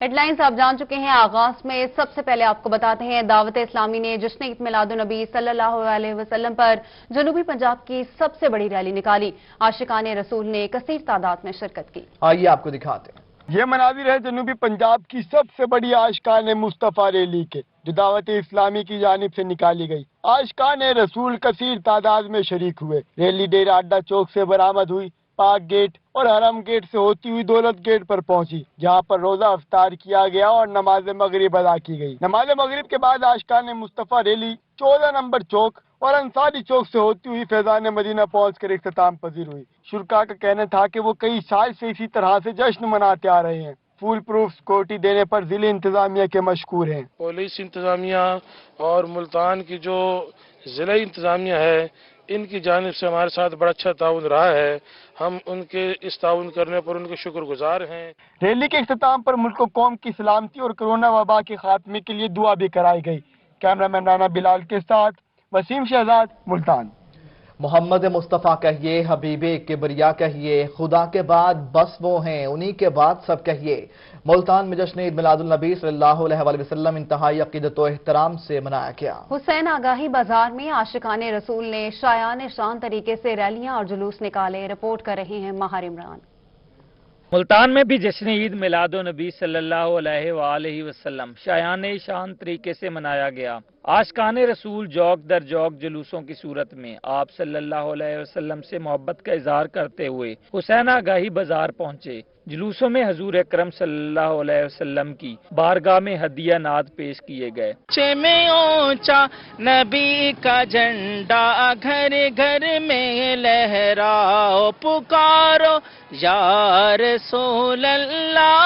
Headlines आप जान चुके हैं। आगाज में सबसे पहले आपको बताते हैं, दावत इस्लामी ने जश्न ईद मिलादुन्नबी सल्लल्लाहु अलैहि वसल्लम पर जनूबी पंजाब की सबसे बड़ी रैली निकाली। आशिकाने रसूल ने कसीर तादाद में शिरकत की। आइए आपको दिखाते हैं। ये मनाजिर है जनूबी पंजाब की सबसे बड़ी आशिकाने मुस्तफ़ा रैली के, जो दावत इस्लामी की जानिब से निकाली गई। आशिकाने रसूल कसीर तादाद में शरीक हुए। रैली डेरा अड्डा चौक से बरामद हुई, पाक गेट और हरम गेट से होती हुई दौलत गेट पर पहुंची, जहां पर रोजा अफ्तार किया गया और नमाज मगरिब अदा की गई। नमाज मगरिब के बाद आशिकाने मुस्तफ़ा रैली 14 नंबर चौक और अंसारी चौक से होती हुई फैजान मदीना पहुंचकर इख्तिताम पजीर हुई। शुरका का कहना था कि वो कई साल से इसी तरह से जश्न मनाते आ रहे हैं। फुल प्रूफ सिक्योरिटी देने पर जिले इंतजामिया के मशकूर हैं। पुलिस इंतजामिया और मुल्तान की जो जिला इंतजामिया है, इनकी जानिब से हमारे साथ बड़ा अच्छा ताउन रहा है। हम उनके इस ताउन करने पर उनके शुक्रगुजार हैं। रैली के इख्तिताम पर मुल्क कौम की सलामती और कोरोना वबा के खात्मे के लिए दुआ भी कराई गई। कैमरामैन राना बिलाल के साथ वसीम शहजाद, मुल्तान। मोहम्मद मुस्तफ़ा कहिए, हबीबे किबरिया कहिए, खुदा के बाद बस वो हैं, उन्हीं के बाद सब कहिए। मुल्तान में जश्न ईद मिलादुन्नबी सल्लल्लाहु अलैहि वसल्लम इंतहाई अकीदत व एहतराम से मनाया गया। हुसैन आगाही बाजार में आशिकाने रसूल ने शायान शान तरीके से रैलियां और जुलूस निकाले। रिपोर्ट कर रहे हैं माहिर इमरान। मुल्तान में भी जश्न ईद मिलादुन्नबी सल्लल्लाहु अलैहि वसल्लम शायान शान तरीके से मनाया गया। आशिकाने रसूल जौक दर जौक जुलूसों की सूरत में आप सल्लल्लाहु अलैहि वसल्लम से मोहब्बत का इजहार करते हुए हुसैन आगाही बाजार पहुंचे। जुलूसों में हजूर अकरम सल्लल्लाहु अलैहि वसल्लम की बारगाह में हदिया नाद पेश किए गए। में ऊंचा नबी का झंडा, घर घर में लहराओ, पुकारो या रसूल अल्लाह।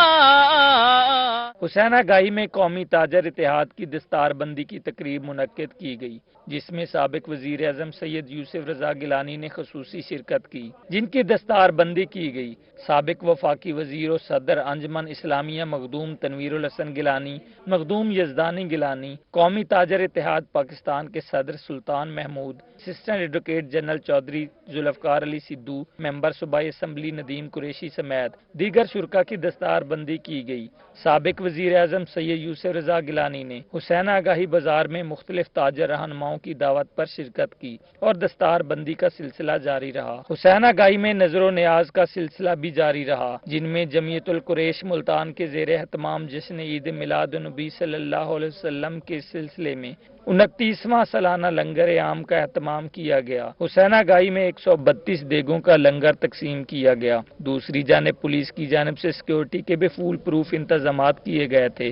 हुसैन आगाही में कौमी ताजर इत्तेहाद की दस्तारबंदी की तकरीब मुनक्किद की गई, जिसमें साबिक वजीर आजम सैयद यूसुफ रजा गिलानी ने खसूसी शिरकत की, जिनकी दस्तारबंदी की गई। साबिक वफाकी वजीर और सदर अंजमन इस्लामिया मखदूम तनवीरुल हसन गिलानी, मखदूम यजदानी गिलानी, कौमी ताजर इत्तेहाद पाकिस्तान के सदर Sultan Mahmood, assistant advocate general Chaudhry Zulfiqar Ali Sidhu, member सूबाई असम्बली नदीम कुरैशी समेत दीगर शुरका की दस्तारबंदी की गई। साबिक वजीर आजम सैयद यूसुफ रजा गिलानी ने हुसैन आगाही बाजार में मुख्तलिफ ताजर रहनुमाओं की दावत पर शिरकत की और दस्तारबंदी का सिलसिला जारी रहा। हुसैन आगाही में नजर न्याज का सिलसिला भी जारी रहा, जिनमें जमीयतुल कुरैश मुल्तान के जेर एहतमाम जश्न ईद मिलादुन्नबी सल्लल्लाहु अलैहि वसल्लम के सिलसिले में 29वां सालाना लंगर आम का एहतमाम किया गया। हुसैन आगाही में 132 देगों का लंगर तकसीम किया गया। दूसरी जानिब पुलिस की जानिब से सिक्योरिटी के भी फुल प्रूफ इंतजामात किए गए थे।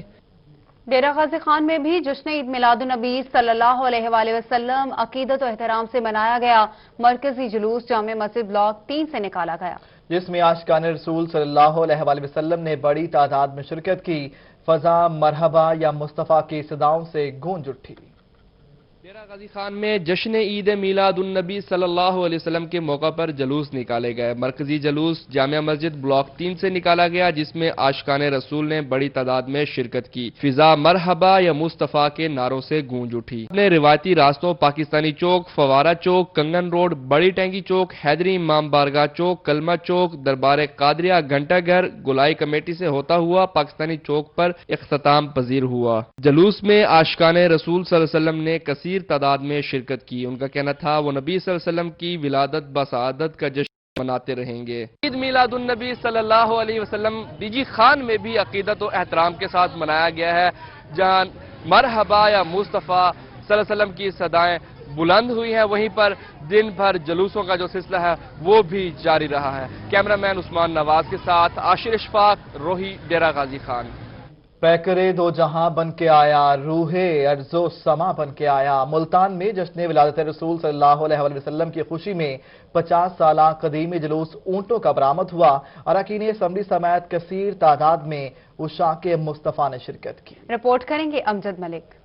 डेरा गाजी खान में भी जश्न ईद मिलादुन्नबी सल्लल्लाहु अलैहि वसल्लम अकीदत और एहतराम से मनाया गया। मरकजी जुलूस जामे मस्जिद ब्लॉक 3 से निकाला गया, जिसमें आशिकाने रसूल सल्लल्लाहु अलैहि वसल्लम ने बड़ी तादाद में शिरकत की। फजा मरहबा या मुस्तफ़ा की सदाओं से गूंज उठी। डेरा गाजी खान में जश्न ईद मिलादुन्नबी सल्लल्लाहु अलैहि वसल्लम के मौका पर जुलूस निकाले गए। मरकजी जुलूस जामिया मस्जिद ब्लॉक 3 से निकाला गया, जिसमें आशिकाने रसूल ने बड़ी तादाद में शिरकत की। फिजा मरहबा या मुस्तफ़ा के नारों से गूंज उठी। अपने रिवायती रास्तों पाकिस्तानी चौक, फवारा चौक, कंगन रोड, बड़ी टैंकी चौक, हैदरी इमाम बारगाह चौक, कलमा चौक, दरबार कादरिया, घंटाघर, गुलाई कमेटी से होता हुआ पाकिस्तानी चौक पर इख्तिताम पजीर हुआ। जुलूस में आशिकाने रसूल सल्लल्लाहु अलैहि वसल्लम ने कसीर तादाद में शिरकत की। उनका कहना था वो नबी सल्लल्लाहु अलैहि वसल्लम की विलादत बसादत का जश्न मनाते रहेंगे। ईद मिलादुन्नबी सल्लल्लाहु अलैहि वसल्लम डीजी खान में भी अकीदत और एहतराम के साथ मनाया गया है, जहां मरहबा या मुस्तफ़ा सल्लल्लाहु अलैहि वसल्लम की सदाएं बुलंद हुई हैं। वहीं पर दिन भर जुलूसों का जो सिलसिला है वो भी जारी रहा है। कैमरामैन उस्मान नवाज के साथ आशिर इशफाक, रोही, डेरा गाजी खान। पैकरे दो जहां बन के आया, रूहे अर्जो समा बन के आया। मुल्तान में जश्न विलादत रसूल सल्लल्लाहु अलैहि वसल्लम की खुशी में 50 साला कदीमी जुलूस ऊंटों का बरामद हुआ। अरकान असम्बली समेत कसीर तादाद में उशाके मुस्तफ़ा ने शिरकत की। रिपोर्ट करेंगे अमजद मलिक।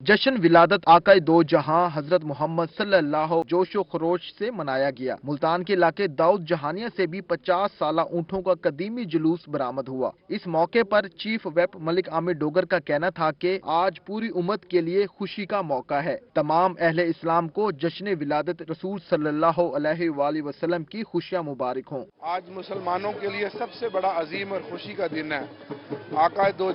जश्न विलादत आका दो जहां हजरत मोहम्मद सल्लल्लाहु जोशो खरोश से मनाया गया। मुल्तान के इलाके दाऊद जहानिया से भी 50 साला ऊँटों का कदीमी जुलूस बरामद हुआ। इस मौके पर चीफ व्हिप मलिक आमिर डोगर का कहना था कि आज पूरी उम्मत के लिए खुशी का मौका है। तमाम अहले इस्लाम को जश्न विलादत रसूल सल्लल्लाहु अलैहि वसल्लम की खुशियाँ मुबारक हों। आज मुसलमानों के लिए सबसे बड़ा अजीम और खुशी का दिन है। आका दो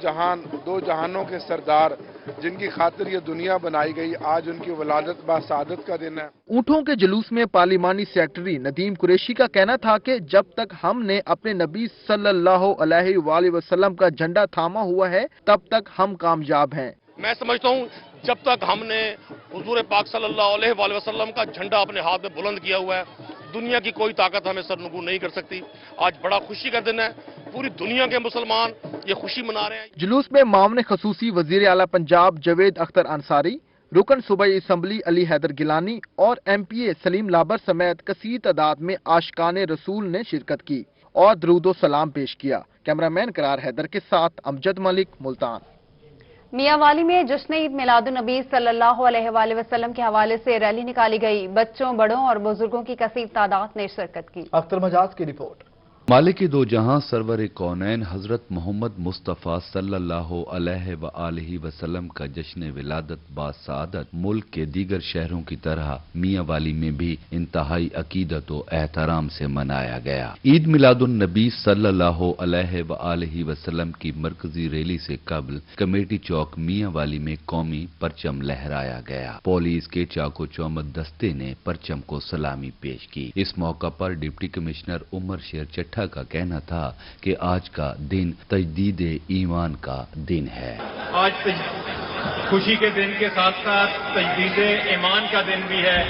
जहानों के सरदार जिनकी खातिर ये दुनिया बनाई गई, आज उनकी वलादत बासादत का दिन है। ऊँटों के जुलूस में पार्लिमानी सेक्रेटरी नदीम कुरैशी का कहना था कि जब तक हमने अपने नबी सल्लल्लाहु अलैहि वसल्लम का झंडा थामा हुआ है तब तक हम कामयाब हैं। मैं समझता हूँ जब तक हमने हुजूर पाक सल्लल्लाहु अलैहि वसल्लम का झंडा अपने हाथ में बुलंद किया हुआ है, दुनिया की कोई ताकत हमें सरनगू नहीं कर सकती। आज बड़ा खुशी का दिन है, पूरी दुनिया के मुसलमान ये खुशी मना रहे हैं। जुलूस में मामले खसूसी वजीर आला पंजाब जावेद अख्तर अंसारी, रुकन सूबाई असम्बली अली हैदर गिलानी और MPA सलीम लाबर समेत कसीर तादाद में आशिकाने रसूल ने शिरकत की और दरूदो सलाम पेश किया। कैमरामैन करार हैदर के साथ अमजद मलिक, मुल्तान। मियांवाली में जश्न ईद मिलादुन्नबी सल्लल्लाहु अलैहि वसल्लम के हवाले से रैली निकाली गई। बच्चों, बड़ों और बुजुर्गों की कसीर तादाद ने शिरकत की। अख्तर मजाज की रिपोर्ट। मालिक दो जहां सरवर कौनैन हजरत मोहम्मद मुस्तफ़ा सल्लल्लाहु अलैहि वसल्लम का जश्न विलादत बासादत मुल्क के दीगर शहरों की तरह मियांवाली में भी इंतहाई अकीदत व एहतराम से मनाया गया। ईद मिलादुन नबी सल्लल्लाहु अलैहि वसल्लम की मरकजी रैली से कबल कमेटी चौक मियांवाली में कौमी परचम लहराया गया। पुलिस के चाको चौमद दस्ते ने परचम को सलामी पेश की। इस मौका पर डिप्टी कमिश्नर उमर शेर चट्टा का कहना था कि आज का दिन तजदीद ईमान का दिन है। आज खुशी के दिन के साथ साथ तजदीद ईमान का दिन भी है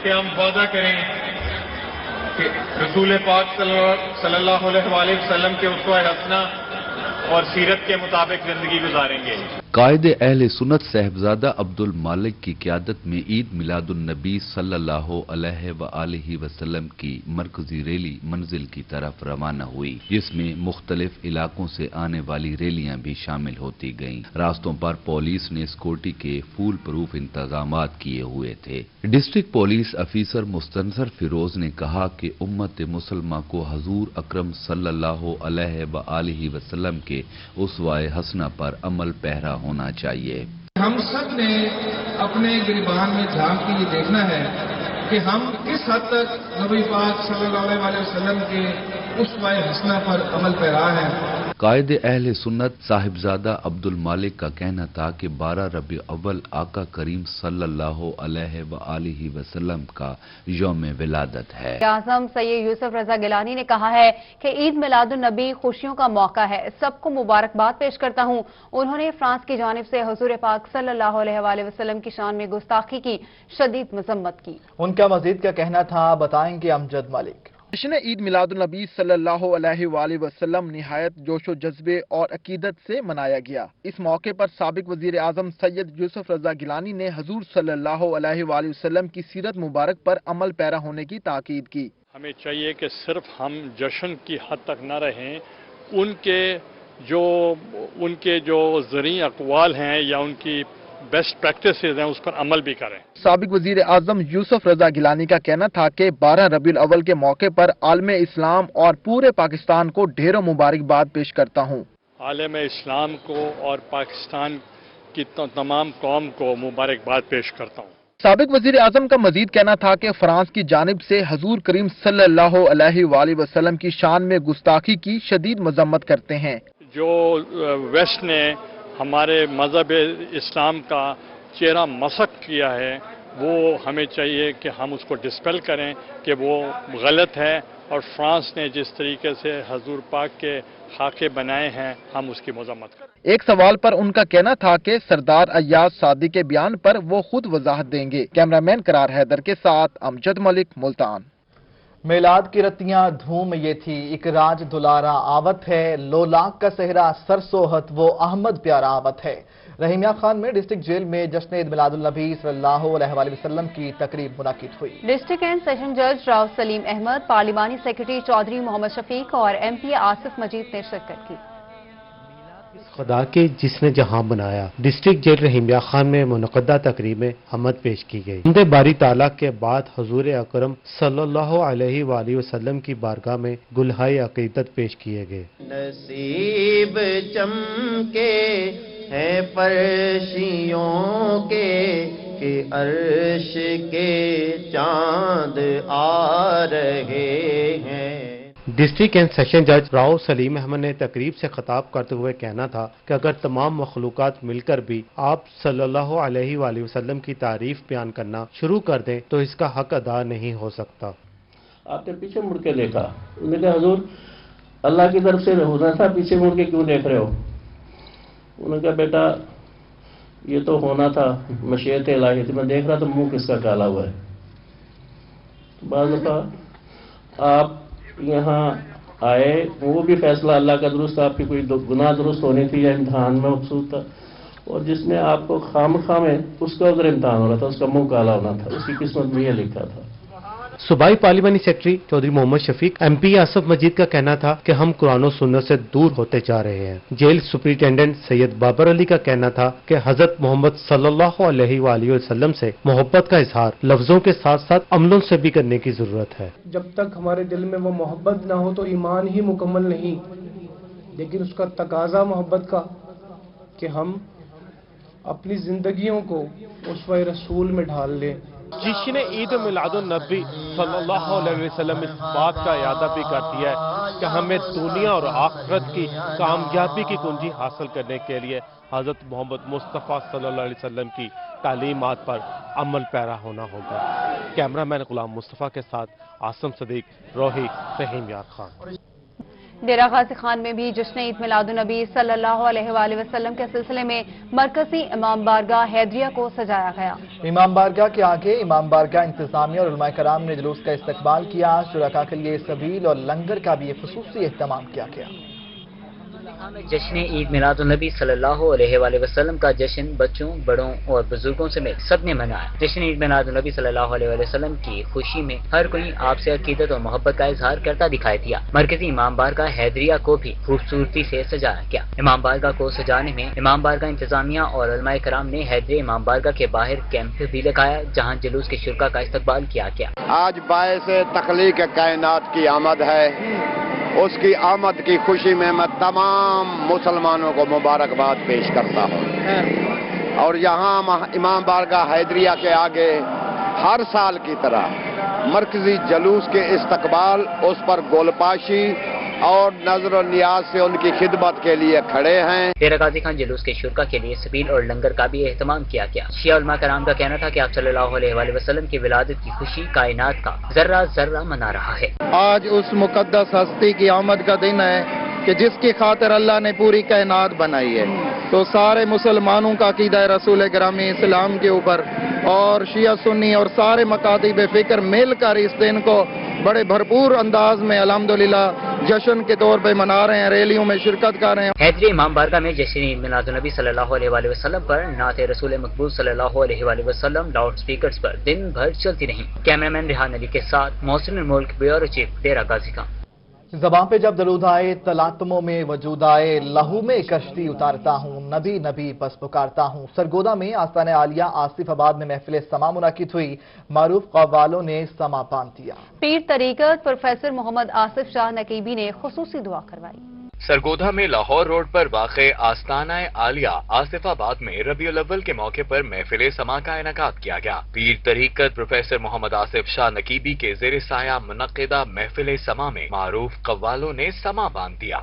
कि हम वादा करें कि रसूल पाक सल्लल्लाहु अलैहि वसल्लम के उसवा हसना और सीरत के मुताबिक जिंदगी गुजारेंगे। कायदे अहले सुन्नत साहिबजादा अब्दुल मालिक की क़यादत में ईद मिलादुन नबी सल्लल्लाहु अलैहि वसल्लम की मरकजी रैली मंजिल की तरफ रवाना हुई, जिसमें मुख्तलिफ इलाकों से आने वाली रैलियां भी शामिल होती गईं। रास्तों पर पुलिस ने सिक्योरिटी के फूल प्रूफ इंतजामात किए हुए थे। District police officer Mustansar Feroz ने कहा कि उम्मत मुसलमा को हजूर अकरम सल्लल्लाहु अलैहि वसल्लम के उसवाए हसना पर अमल पैरा होना चाहिए। हम सब ने अपने गिरबान में झांक के ये देखना है कि हम किस हद तक नबी पाक सल्लल्लाहु अलैहि वसल्लम के उसवाए हसना पर अमल पैरा है। कायदे अहले सुन्नत साहिबजादा अब्दुल मालिक का कहना था कि 12 रबी अव्वल आका करीम सल्लल्लाहु अलैहि वसल्लम का यौम विलादत है। आज़म सैयद यूसुफ रजा गिलानी ने कहा है कि ईद मिलादुन्नबी खुशियों का मौका है, सबको मुबारकबाद पेश करता हूँ। उन्होंने फ्रांस की जानिब से हुजूर पाक सल्लल्लाहु अलैहि वसल्लम की शान में गुस्ताखी की शदीद मजम्मत की। उनका मजीद क्या कहना था, बताएंगे अमजद मलिक। जश्न ईद मिलादुन्नबी सल्लल्लाहु अलैहि वसल्लम निहायत जोशो जज्बे और अकीदत से मनाया गया। इस मौके पर साबिक वजीर आजम सैयद यूसुफ रजा गिलानी ने हजूर सल्लल्लाहु अलैहि वसल्लम की सीरत मुबारक पर अमल पैरा होने की ताकीद की। हमें चाहिए कि सिर्फ हम जश्न की हद तक न रहें, उनके जो ज़री अक़वाल हैं या उनकी बेस्ट प्रैक्टिसेस हैं उस पर अमल भी करें। साबिक वजीर आजम यूसुफ रजा गिलानी का कहना था कि 12 रबीउल अव्वल के मौके पर आलमे इस्लाम और पूरे पाकिस्तान को ढेरों मुबारकबाद पेश करता हूँ। आलमे इस्लाम को और पाकिस्तान की तमाम कौम को मुबारकबाद पेश करता हूँ। साबिक वजीर आजम का मजीद कहना था कि फ्रांस की जानिब से हजूर करीम सल्लल्लाहु अलैहि वसल्लम की शान में गुस्ताखी की शदीद मजम्मत करते हैं। जो वेस्ट ने हमारे मजहब इस्लाम का चेहरा मसक किया है, वो हमें चाहिए कि हम उसको डिस्पेल करें कि वो गलत है, और फ्रांस ने जिस तरीके से हजूर पाक के खाके बनाए हैं हम उसकी मजम्मत करें। एक सवाल पर उनका कहना था कि सरदार अय्याज सादी के बयान पर वो खुद वजाहत देंगे। कैमरामैन करार हैदर के साथ अमजद मलिक, मुल्तान। मेलाद की रतियां धूम ये थी, एक राज दुलारा आवत है, लोलाक का सेहरा सरसोहत वो अहमद प्यारा आवत है। रहीमिया खान में डिस्ट्रिक्ट जेल में जश्न ईद मिलादुन्नबी सल्लल्लाहु अलैहि वसल्लम की तकरीब मुनाकिद हुई। डिस्ट्रिक्ट एंड सेशन जज राव सलीम अहमद, पार्लिमानी सेक्रेटरी चौधरी मोहम्मद शफीक और MP आसिफ मजीद ने शिरकत की। خدا کے جس نے جہاں بنایا ڈسٹرکٹ جیل رحیمیہ خان میں منعقدہ تقریب میں حمد پیش کی گئی۔ حمد باری تعالیٰ کے بعد حضور اکرم صلی اللہ علیہ وآلہ وسلم کی بارگاہ میں گلہائے عقیدت پیش کیے گئے۔ نصیب چمکے ہیں فرشیوں کے کہ عرش کے چاند آ رہے ہیں۔ ڈسٹرکٹ اینڈ سیشن جج راؤ سلیم احمد نے تقریب سے خطاب کرتے ہوئے کہنا تھا کہ اگر تمام مخلوقات مل کر بھی آپ صلی اللہ علیہ وآلہ وسلم کی تعریف بیان کرنا شروع کر دیں تو اس کا حق ادا نہیں ہو سکتا۔ آپ نے پیچھے مڑ کے دیکھا، انہوں نے کہا حضور اللہ کی طرف سے ہونا تھا، پیچھے مڑ کے کیوں دیکھ رہے ہو؟ انہوں نے کہا بیٹا یہ تو ہونا تھا، مشیت الہی تھی، میں دیکھ رہا تو منہ کس کا کالا ہوا ہے۔ بعض دفعہ آپ یہاں آئے، وہ بھی فیصلہ اللہ کا درست تھا، آپ کی کوئی گناہ درست ہونی تھی یا امتحان میں مقصود تھا، اور جس نے آپ کو خام میں اس کا ادھر امتحان ہو رہا تھا، اس کا منہ کالا ہونا تھا، اس کی قسمت میں یہ لکھا تھا۔ صوبائی پارلیمانی سیکرٹری چودھری محمد شفیق ایم پی آصف مجید کا کہنا تھا کہ ہم قرآن و سنت سے دور ہوتے جا رہے ہیں۔ جیل سپرنٹینڈنٹ سید بابر علی کا کہنا تھا کہ حضرت محمد صلی اللہ علیہ وآلہ وسلم سے محبت کا اظہار لفظوں کے ساتھ ساتھ عملوں سے بھی کرنے کی ضرورت ہے۔ جب تک ہمارے دل میں وہ محبت نہ ہو تو ایمان ہی مکمل نہیں، لیکن اس کا تقاضا محبت کا کہ ہم اپنی زندگیوں کو اسوہ رسول میں ڈھال لیں۔ جشن عید میلاد النبی صلی اللہ علیہ وسلم اس بات کا اعادہ بھی کرتی ہے کہ ہمیں دنیا اور آخرت کی کامیابی کی کنجی حاصل کرنے کے لیے حضرت محمد مصطفیٰ صلی اللہ علیہ وسلم کی تعلیمات پر عمل پیرا ہونا ہوگا۔ کیمرہ مین غلام مصطفیٰ کے ساتھ عاصم صدیق، روہی، رحیم یار خان۔ ڈیرہ غازی خان میں بھی جشن عید میلاد النبی صلی اللہ علیہ وآلہ وسلم کے سلسلے میں مرکزی امام بارگاہ حیدریہ کو سجایا گیا۔ امام بارگاہ کے آگے امام بارگاہ انتظامیہ اور علماء کرام نے جلوس کا استقبال کیا۔ شرکاء کے لیے سبیل اور لنگر کا بھی خصوصی اہتمام کیا گیا۔ جشن عید میلاد النبی صلی اللہ علیہ وآلہ وسلم کا جشن بچوں، بڑوں اور بزرگوں سمیت سب نے منایا۔ جشن عید میلاد النبی صلی اللہ علیہ وآلہ وسلم کی خوشی میں ہر کوئی آپ سے عقیدت اور محبت کا اظہار کرتا دکھائی دیا۔ مرکزی امام بارگاہ حیدریہ کو بھی خوبصورتی سے سجایا گیا۔ امام بارگاہ کو سجانے میں امام بارگاہ انتظامیہ اور علماء کرام نے حیدریہ امام بارگاہ کے باہر کیمپ بھی لگایا، جہاں جلوس کے شرکاء کا استقبال کیا گیا۔ آج باعث تخلیق کائنات کی آمد ہے، اس کی آمد کی خوشی میں میں تمام مسلمانوں کو مبارکباد پیش کرتا ہوں، اور یہاں امام بارگاہ حیدریہ کے آگے ہر سال کی طرح مرکزی جلوس کے استقبال، اس پر گولپاشی اور نظر و نیاز سے ان کی خدمت کے لیے کھڑے ہیں۔ ڈیرہ غازی خان جلوس کے شرکاء کے لیے سبیل اور لنگر کا بھی اہتمام کیا گیا۔ شیعہ علماء کرام کا کہنا تھا کہ آپ صلی اللہ علیہ وآلہ وسلم کی ولادت کی خوشی کائنات کا ذرہ ذرہ منا رہا ہے۔ آج اس مقدس ہستی کی آمد کا دن ہے کہ جس کی خاطر اللہ نے پوری کائنات بنائی ہے، تو سارے مسلمانوں کا عقیدہ رسول گرامی اسلام کے اوپر اور شیعہ سنی اور سارے مکاتب فکر مل کر اس دن کو بڑے بھرپور انداز میں الحمدللہ جشن کے طور پہ منا رہے ہیں، ریلیوں میں شرکت کر رہے ہیں۔ حیدریہ امام بارگاہ میں جشن عید میلاد النبی صلی اللہ علیہ وآلہ وسلم پر نعت رسول مقبول صلی اللہ علیہ وآلہ وسلم لاؤڈ سپیکرز پر دن بھر چلتی رہیں۔ کیمرہ مین ریحان علی کے ساتھ محسن الملک، بیورو چیف، ڈیرہ غازی خان۔ زبان پہ جب درود آئے، تلاطموں میں وجود آئے، لہو میں کشتی اتارتا ہوں، نبی نبی پس پکارتا ہوں۔ سرگودا میں آستانہ عالیہ آصف آباد میں محفل سما منعقد ہوئی، معروف قوالوں نے سما باندھ دیا۔ پیر طریقت پروفیسر محمد آصف شاہ نقیبی نے خصوصی دعا کروائی۔ سرگودا میں لاہور روڈ پر واقع آستانہ عالیہ آصف آباد میں ربیع الاول کے موقع پر محفل سما کا انعقاد کیا گیا۔ پیر طریقت پروفیسر محمد آصف شاہ نقیبی کے زیر سایہ منعقدہ محفل سما میں معروف قوالوں نے سما باندھ دیا۔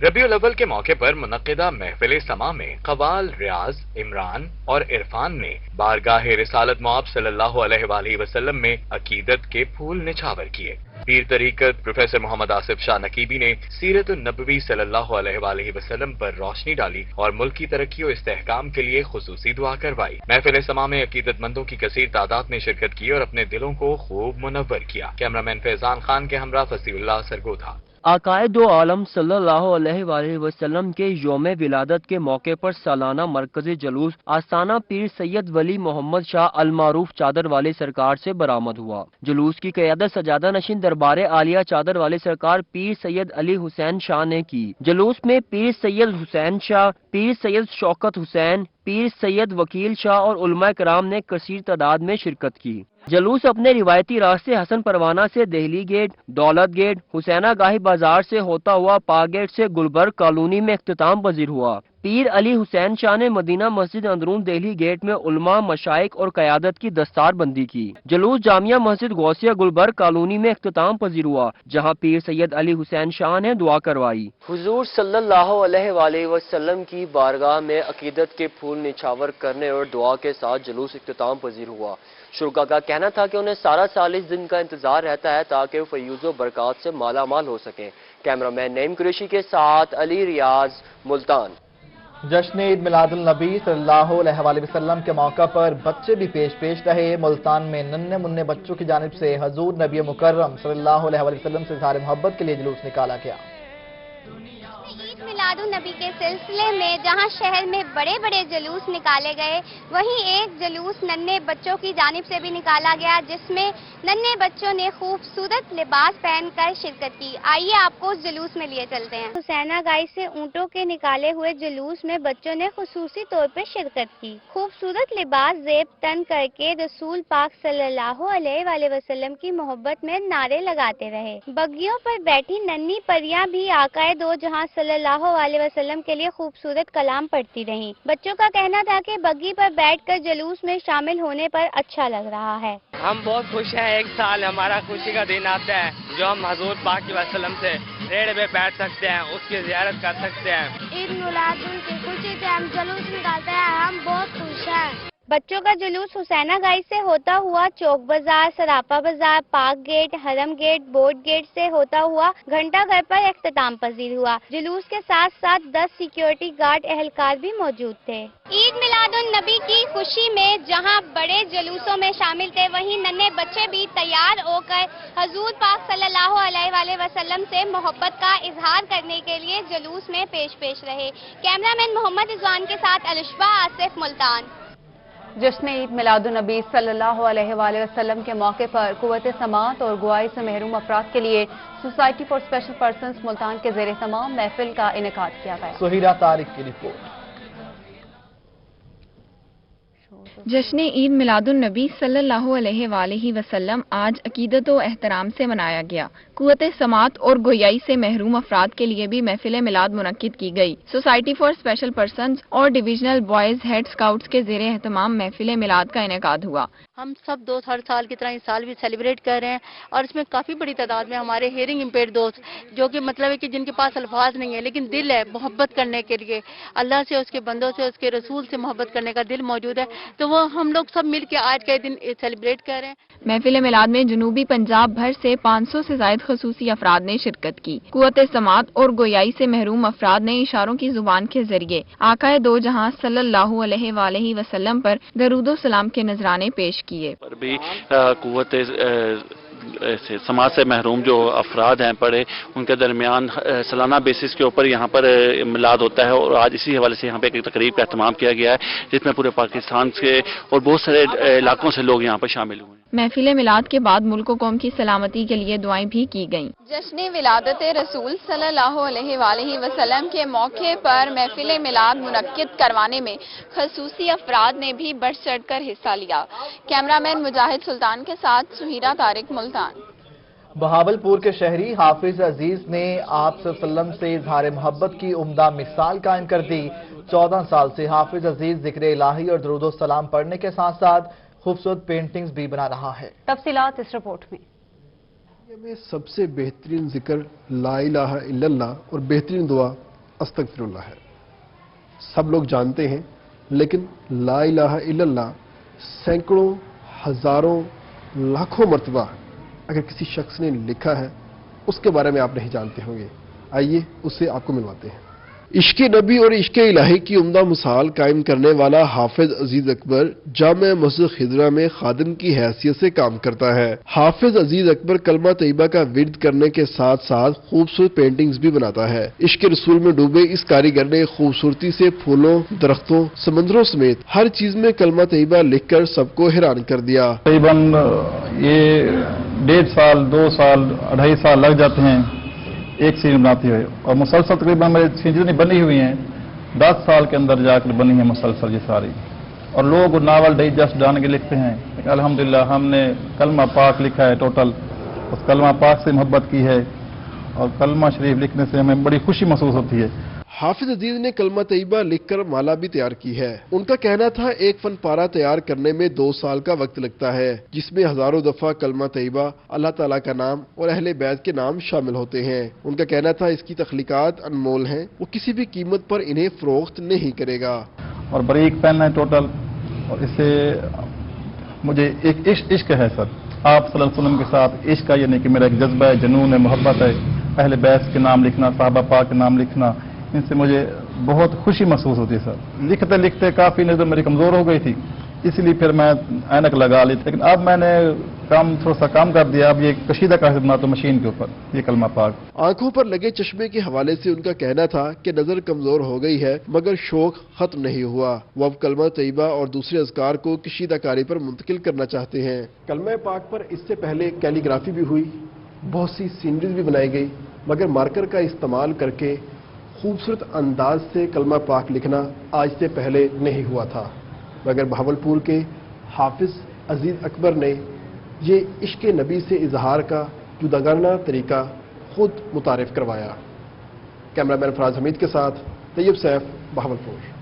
ربیع الاول کے موقع پر منعقدہ محفل سما میں قوال ریاض، عمران اور عرفان نے بارگاہ رسالت مآب صلی اللہ علیہ وآلہ وسلم میں عقیدت کے پھول نچھاور کیے۔ پیر طریقت پروفیسر محمد آصف شاہ نقیبی نے سیرت النبوی صلی اللہ علیہ وآلہ وسلم پر روشنی ڈالی اور ملک کی ترقی و استحکام کے لیے خصوصی دعا کروائی۔ محفل سما میں عقیدت مندوں کی کثیر تعداد نے شرکت کی اور اپنے دلوں کو خوب منور کیا۔ کیمرہ مین فیضان خان کے ہمراہ فصیح اللہ، سرگودا۔ آقائے دو عالم صلی اللہ علیہ وآلہ وسلم کے یوم ولادت کے موقع پر سالانہ مرکزی جلوس آستانہ پیر سید ولی محمد شاہ المعروف چادر والے سرکار سے برآمد ہوا۔ جلوس کی قیادت سجادہ نشین دربار عالیہ چادر والے سرکار پیر سید علی حسین شاہ نے کی۔ جلوس میں پیر سید حسین شاہ، پیر سید شوکت حسین، پیر سید وکیل شاہ اور علماء کرام نے کثیر تعداد میں شرکت کی۔ جلوس اپنے روایتی راستے حسن پروانہ سے دہلی گیٹ، دولت گیٹ، حسینہ گاہی بازار سے ہوتا ہوا پاک گیٹ سے گلبرگ کالونی میں اختتام پذیر ہوا۔ پیر علی حسین شاہ نے مدینہ مسجد اندرون دہلی گیٹ میں علماء، مشائخ اور قیادت کی دستار بندی کی۔ جلوس جامعہ مسجد غوثیہ گلبرگ کالونی میں اختتام پذیر ہوا، جہاں پیر سید علی حسین شاہ نے دعا کروائی۔ حضور صلی اللہ علیہ وآلہ وسلم کی بارگاہ میں عقیدت کے پھول نچھاور کرنے اور دعا کے ساتھ جلوس اختتام پذیر ہوا۔ شرکا کا کہنا تھا کہ انہیں سارا سال اس دن کا انتظار رہتا ہے تاکہ وہ فیوز و برکات سے مالا مال ہو سکیں۔ کیمرہ مین نعیم قریشی کے ساتھ علی ریاض، ملتان۔ جشن عید میلاد النبی صلی اللہ علیہ وآلہ وسلم کے موقع پر بچے بھی پیش رہے۔ ملتان میں ننھے منھے بچوں کی جانب سے حضور نبی مکرم صلی اللہ علیہ وآلہ وسلم سے اظہار محبت کے لیے جلوس نکالا گیا۔ عید میلاد النبی کے سلسلے میں جہاں شہر میں بڑے بڑے جلوس نکالے گئے، وہیں ایک جلوس ننھے بچوں کی جانب سے بھی نکالا گیا، جس میں ننھے بچوں نے خوبصورت لباس پہن کر شرکت کی۔ آئیے آپ کو اس جلوس میں لیے چلتے ہیں۔ حسینہ گائی سے اونٹوں کے نکالے ہوئے جلوس میں بچوں نے خصوصی طور پر شرکت کی۔ خوبصورت لباس زیب تن کر کے رسول پاک صلی اللہ علیہ وآلہ وسلم کی محبت میں نعرے لگاتے رہے۔ بگیوں پر بیٹھی ننھی پریاں بھی آقائے دو جہاں صلی اللہ علیہ وسلم کے لیے خوبصورت کلام پڑھتی رہیں۔ بچوں کا کہنا تھا کہ بگی پر بیٹھ کر جلوس میں شامل ہونے پر اچھا لگ رہا ہے۔ ہم بہت خوش ہیں، ایک سال ہمارا خوشی کا دن آتا ہے جو ہم حضور پاک صلی اللہ علیہ وسلم سے ریڑھ پہ بیٹھ سکتے ہیں، اس کی زیارت کر سکتے ہیں۔ عید میلاد کی خوشی سے ہم جلوس نکالتے ہیں، ہم بہت خوش ہیں۔ بچوں کا جلوس حسینہ گائی سے ہوتا ہوا چوک بازار، سراپا بازار، پاک گیٹ، حرم گیٹ، بورڈ گیٹ سے ہوتا ہوا گھنٹہ گھر پر اختتام پذیر ہوا۔ جلوس کے ساتھ ساتھ 10 سیکیورٹی گارڈ اہلکار بھی موجود تھے۔ عید میلاد النبی کی خوشی میں جہاں بڑے جلوسوں میں شامل تھے، وہیں ننھے بچے بھی تیار ہو کر حضور پاک صلی اللہ علیہ وآلہ وسلم سے محبت کا اظہار کرنے کے لیے جلوس میں پیش رہے۔ کیمرہ مین محمد رضوان کے ساتھ الشبہ آصف، ملتان۔ جشن عید میلاد النبی صلی اللہ علیہ وآلہ وسلم کے موقع پر قوت سماعت اور گواہی سے محروم افراد کے لیے society for special persons Multan کے زیر اہتمام محفل کا انعقاد کیا گیا۔ سہیرہ طارق کی رپورٹ۔ جشن عید میلاد النبی صلی اللہ علیہ وآلہ وسلم آج عقیدت و احترام سے منایا گیا۔ قوت سماعت اور گویائی سے محروم افراد کے لیے بھی محفل میلاد منعقد کی گئی۔ سوسائٹی فار اسپیشل پرسنز اور ڈویژنل بوائز ہیڈ اسکاؤٹس کے زیر اہتمام محفل میلاد کا انعقاد ہوا۔ ہم سب دوست ہر سال کی طرح اس سال بھی سیلیبریٹ کر رہے ہیں، اور اس میں کافی بڑی تعداد میں ہمارے ہیئرنگ امپیئرڈ دوست، جو کہ مطلب ہے کہ جن کے پاس الفاظ نہیں ہے لیکن دل ہے محبت کرنے کے لیے، اللہ سے، اس کے بندوں سے، اس کے رسول سے محبت کرنے کا دل موجود ہے، تو وہ ہم لوگ سب مل کے آج کے دن سیلیبریٹ کر رہے ہیں۔ محفل میلاد میں جنوبی پنجاب بھر سے 500 سے زائد خصوصی افراد نے شرکت کی۔ قوت سماعت اور گویائی سے محروم افراد نے اشاروں کی زبان کے ذریعے آقائے دو جہاں صلی اللہ علیہ وآلہ وسلم پر درود و سلام کے نذرانے پیش کیے۔ پر بھی قوت سماج سے محروم جو افراد ہیں پڑے، ان کے درمیان سالانہ بیسس کے اوپر یہاں پر میلاد ہوتا ہے، اور آج اسی حوالے سے یہاں پہ ایک تقریب کا اہتمام کیا گیا ہے جس میں پورے پاکستان سے اور بہت سارے علاقوں سے لوگ یہاں پر شامل ہوئے۔ محفل میلاد کے بعد ملک و قوم کی سلامتی کے لیے دعائیں بھی کی گئیں۔ جشن ولادت رسول صلی اللہ علیہ وآلہ وسلم کے موقع پر محفل میلاد منعقد کروانے میں خصوصی افراد نے بھی بڑھ چڑھ کر حصہ لیا۔ کیمرہ مین مجاہد سلطان کے ساتھ سہیرہ طارق، ملتان۔ بہاولپور کے شہری حافظ عزیز نے آپ صلی اللہ علیہ وسلم سے اظہار محبت کی عمدہ مثال قائم کر دی۔ 14 سال سے حافظ عزیز ذکر الہی اور درود و سلام پڑھنے کے ساتھ ساتھ خوبصورت پینٹنگز بھی بنا رہا ہے۔ تفصیلات اس رپورٹ میں۔ سب سے بہترین ذکر لا الہ الا اللہ اور بہترین دعا استغفر اللہ ہے، سب لوگ جانتے ہیں، لیکن لا الہ الا اللہ سینکڑوں، ہزاروں، لاکھوں مرتبہ اگر کسی شخص نے لکھا ہے، اس کے بارے میں آپ نہیں جانتے ہوں گے۔ آئیے اس سے آپ کو ملواتے ہیں۔ इश्क नबी और इश्क इलाही की उम्दा मिसाल कायम करने वाला हाफिज अजीज अकबर जामे मस्जिद खिदरा में खादिम की हैसियत से काम करता है। हाफिज अजीज अकबर कलमा तैयबा का विर्द करने के साथ साथ खूबसूरत पेंटिंग्स भी बनाता है। इश्क रसूल में डूबे इस कारीगर ने खूबसूरती से फूलों, दरख्तों, समंदरों समेत हर चीज में कलमा तैयबा लिखकर सबको हैरान कर दिया। तकरीबन ये 1.5 साल, 2 साल, 2.5 साल लग जाते हैं एक सीन बनाती हुए, और मुसलसल तकरीबन मेरी सीन जितनी बनी हुई हैं 10 साल के अंदर जाकर बनी है मुसलसल ये सारी। और लोग नावल डाइजेस्ट डाल के लिखते हैं, लेकिन अल्हम्दुलिल्लाह हमने कलमा पाक लिखा है टोटल, उस कलमा पाक से मोहब्बत की है और कलमा शरीफ लिखने से हमें बड़ी खुशी महसूस होती है। हाफिज अजीज ने कलमा तैयबा लिखकर माला भी तैयार की है। उनका कहना था एक फन पारा तैयार करने में 2 साल का वक्त लगता है, जिसमें हजारों दफा कलमा तैयबा, अल्लाह ताला का नाम और अहले बैत के नाम शामिल होते हैं। उनका कहना था इसकी तख्लीकात अनमोल हैं, वो किसी भी कीमत पर इन्हें फरोख्त नहीं करेगा। और बारीक पेन है टोटल, और इससे मुझे एक इश्क है सर आप सल्लल्लाहु अलैहि वसल्लम के साथ। इश्क का यानी कि मेरा एक जज्बा है, जुनून है, मोहब्बत है। अहले बैत के नाम लिखना, साहबा पाक के नाम लिखना, इनसे मुझे बहुत खुशी महसूस होती है सर। लिखते लिखते काफ़ी नज़र मेरी कमज़ोर हो गई थी, इसलिए फिर मैं ऐनक लगा ली, लेकिन अब मैंने काम थोड़ा सा कम कर दिया। अब ये कशीदा का बनाता तो मशीन के ऊपर ये कलमा पाक। आंखों पर लगे चश्मे के हवाले से उनका कहना था कि नजर कमजोर हो गई है, मगर शौक खत्म नहीं हुआ। वो अब कलमा तैयबा और दूसरे अज़कार को कशीदाकारी पर मुंतकिल करना चाहते हैं। कलमा पाक पर इससे पहले कैलीग्राफी भी हुई, बहुत सी सीनरीज भी बनाई गई, मगर मार्कर का इस्तेमाल करके खूबसूरत अंदाज से कलमा पाक लिखना आज से पहले नहीं हुआ था, मगर बहावलपुर के हाफिज अजीज अकबर ने ये इश्क नबी से इजहार का जुदागाना तरीका खुद मुतारिफ करवाया। कैमरामैन फराज हमीद के साथ तैयब सैफ, बहावलपुर।